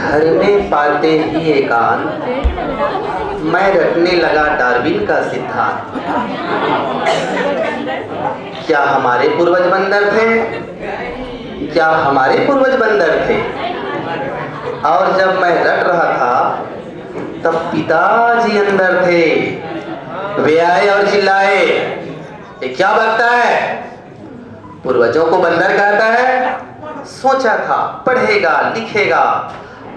घर में पाते ही एकांत, मैं रटने लगा डार्विन का सिद्धांत। क्या हमारे पूर्वज बंदर थे? क्या हमारे पूर्वज बंदर थे? और जब मैं रट रहा था तब पिताजी अंदर थे। वे आए और चिल्लाए, ये क्या बकता है? पूर्वजों को बंदर कहता है? सोचा था पढ़ेगा लिखेगा,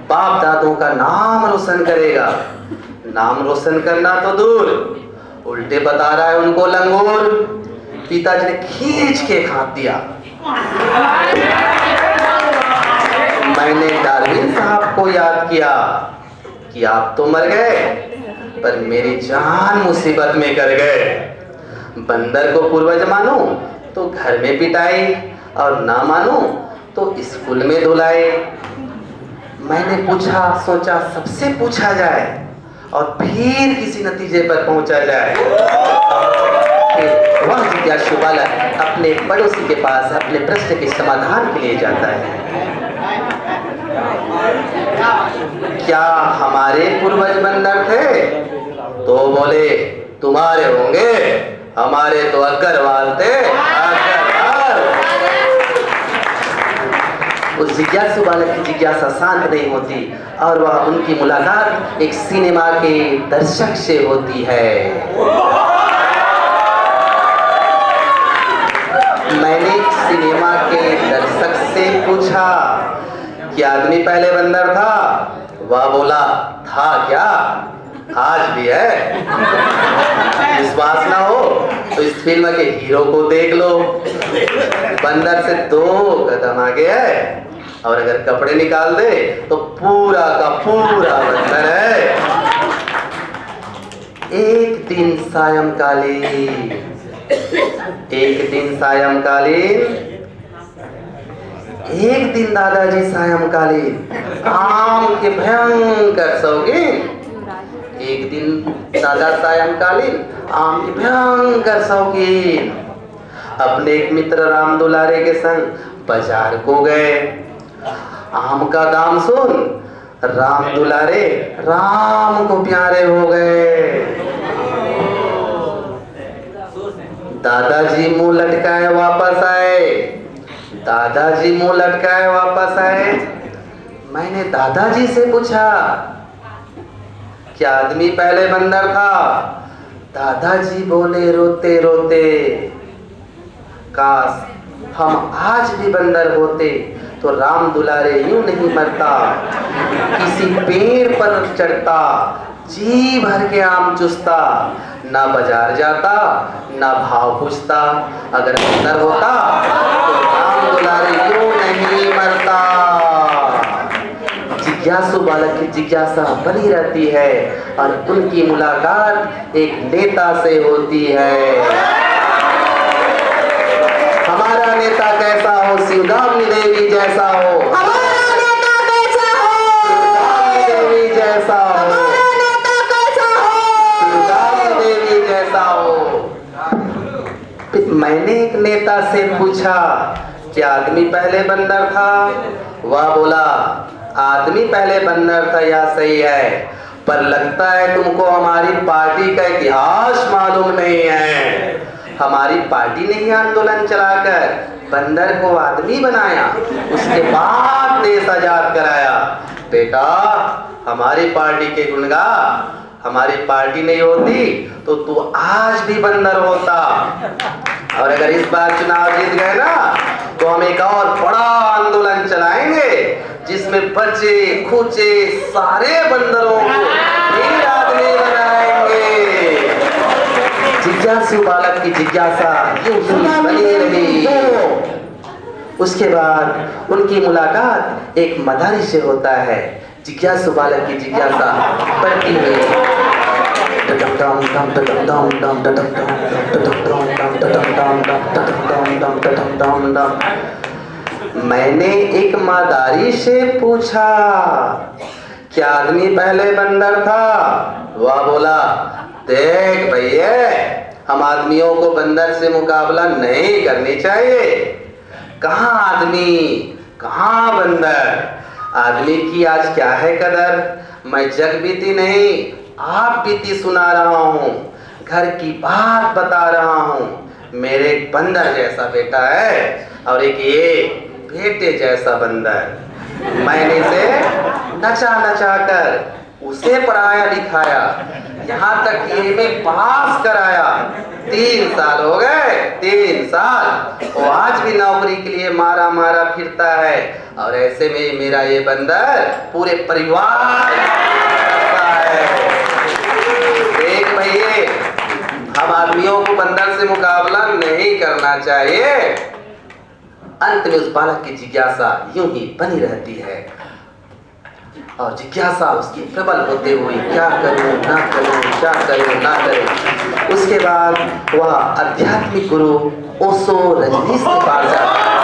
बाप दादों का नाम रोशन करेगा। नाम रोशन करना तो दूर, उल्टे बता रहा है उनको लंगूर। पिताजी ने खींच के खांच दिया। मैंने डार्विन साहब को याद किया कि आप तो मर गए, पर मेरी जान मुसीबत में कर गए। बंदर को पूर्वज मानो तो घर में पिटाई, और ना मानो तो स्कूल में धुलाई। मैंने पूछा, सोचा सबसे पूछा जाए और फिर किसी नतीजे पर पहुंचा जाए। फिर वह जिज्ञासु बालक अपने पड़ोसी के पास अपने प्रश्न के समाधान के लिए जाता है। क्या हमारे पूर्वज बंदर थे? तो बोले तुम्हारे होंगे, हमारे तो अग्रवाल थे, अग्रवाल। उस जिज्ञासु बालक की जिज्ञासा शांत नहीं होती और वह उनकी मुलाकात एक सिनेमा के दर्शक से होती है। मैंने सिनेमा के दर्शक से पूछा, क्या आदमी पहले बंदर था? वह बोला, था क्या? आज भी है। विश्वास ना हो तो इस फिल्म के हीरो को देख लो। बंदर से 2 कदम आगे है, और अगर कपड़े निकाल दे तो पूरा का पूरा बंदर है। एक दिन सायंकालीन एक दिन दादाजी सायंकालीन आम के भयंकर शौकीन। एक दिन दादा सायंकालीन आम के भयंकर शौकीन अपने एक मित्र राम दुलारे के संग बाजार को गए। आम का दाम सुन राम दुलारे राम को प्यारे हो गए। दादाजी मुंह लटकाए वापस आए। मैंने दादाजी से पूछा, क्या आदमी पहले बंदर था? दादाजी बोले रोते रोते, काश हम आज भी बंदर होते तो राम दुलारे यूं नहीं मरता। किसी पेड़ पर चढ़ता, जी भर के आम चूसता, ना बाजार जाता ना भाव पूछता। अगर बंदर होता तो राम दुलारे यूं नहीं मरता। जिज्ञासु बालक की जिज्ञासा बनी रहती है और उनकी मुलाकात एक नेता से होती है। हमारा नेता कैसा हो? शिवगामी देवी जैसा हो। हमारा नेता कैसा हो? शिवगामी देवी जैसा हो। हमारा नेता कैसा हो? शिवगामी देवी जैसा हो। मैंने एक नेता से पूछा, क्या आदमी पहले बंदर था? वह बोला, आदमी पहले बंदर था या सही है, पर लगता है तुमको हमारी पार्टी का इतिहास मालूम नहीं है। हमारी पार्टी ने ही आंदोलन चलाकर बंदर को आदमी बनाया, उसके बाद देश आजाद कराया। बेटा हमारी पार्टी के गुणगा, हमारी पार्टी नहीं होती तो तू आज भी बंदर होता। और अगर इस बार चुनाव जीत गए ना तो हम एक और बड़ा आंदोलन चलाएंगे जिसमें बच्चे खूचे सारे बंदरों को फिर आदमी बनाएंगे। जिज्ञासु बालक की जिज्ञासा यूं ही बनी रही। उसके बाद उनकी मुलाकात एक मदारी से होता है। जिज्ञासु बालक की जिज्ञासा बढ़ती हुई मैंने एक मदारी से पूछा, क्या आदमी पहले बंदर था? वह बोला, देख भैया, हम आदमियों को बंदर से मुकाबला नहीं करनी चाहिए। कहाँ आदमी कहाँ बंदर? आदमी की आज क्या है कदर, मैं जग बीती नहीं आप बीती सुना रहा हूँ, घर की बात बता रहा हूँ। मेरे एक बंदर जैसा बेटा है और एक ये बेटे जैसा बंदर। मैंने इसे नचा नचा कर उसे पढ़ाया लिखाया, यहाँ तक कि में पास कराया। 3 साल हो गए, 3 साल। वो आज भी नौकरी के लिए मारा मारा फिरता है और ऐसे में मेरा ये बंदर पूरे परिवार है। देख भैये, हम आदमियों को बंदर से मुकाबला नहीं करना चाहिए। अंत में उस बालक की जिज्ञासा यूं ही बनी रहती है और जिज्ञासा उसकी प्रबल होते हुए क्या करूं ना करूं, क्या करूं ना करूं। उसके बाद वह आध्यात्मिक गुरु ओशो रजनीश के पास जाता है।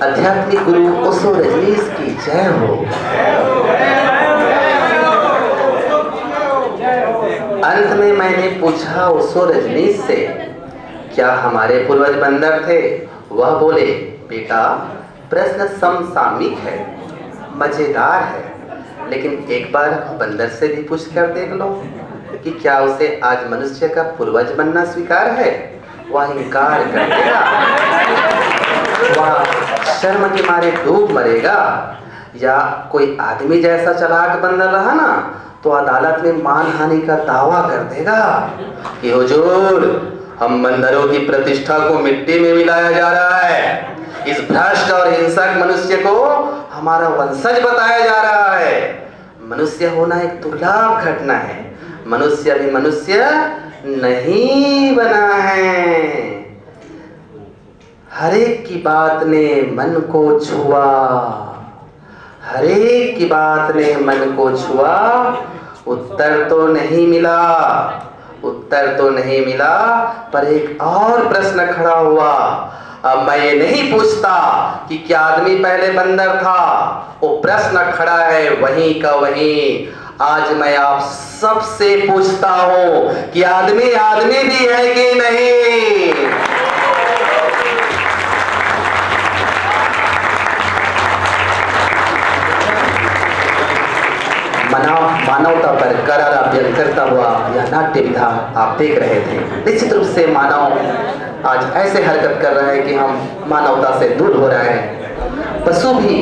आध्यात्मिक गुरु ओशो रजनीश की जय हो। अंत में मैंने पूछा ओशो रजनीश से, क्या हमारे पूर्वज बंदर थे? वह बोले, बेटा प्रश्न समसामयिक है, मजेदार है, लेकिन एक बार बंदर से भी पूछ कर देख लो कि क्या उसे आज मनुष्य का पूर्वज बनना स्वीकार है। वह इनकार कर देगा, वह शर्म के मारे डूब मरेगा। या कोई आदमी जैसा चालाक बंदर रहा ना तो अदालत में मानहानि का दावा कर देगा कि हुजूर, हम बंदरों की प्रतिष्ठा को मिट्टी में मिलाया जा रहा है, इस भ्रष्ट और हिंसक मनुष्य को हमारा वंशज बताया जा रहा है। मनुष्य होना एक दुर्लभ घटना है, मनुष्य भी मनुष्य नहीं बना है। हरेक की बात ने मन को छुआ, हरेक की बात ने मन को छुआ, उत्तर तो नहीं मिला, उत्तर तो नहीं मिला, पर एक और प्रश्न खड़ा हुआ। अब मैं ये नहीं पूछता कि क्या आदमी पहले बंदर था, वो प्रश्न खड़ा है वहीं का वहीं। आज मैं आप सबसे पूछता हूं कि आदमी आदमी भी है कि नहीं। मानवता पर करारा व्यक्त करता हुआ यह नाट्य विधा आप देख रहे थे। निश्चित रूप से मानव आज ऐसे हरकत कर रहे हैं कि हम मानवता से दूर हो रहे हैं। पशु भी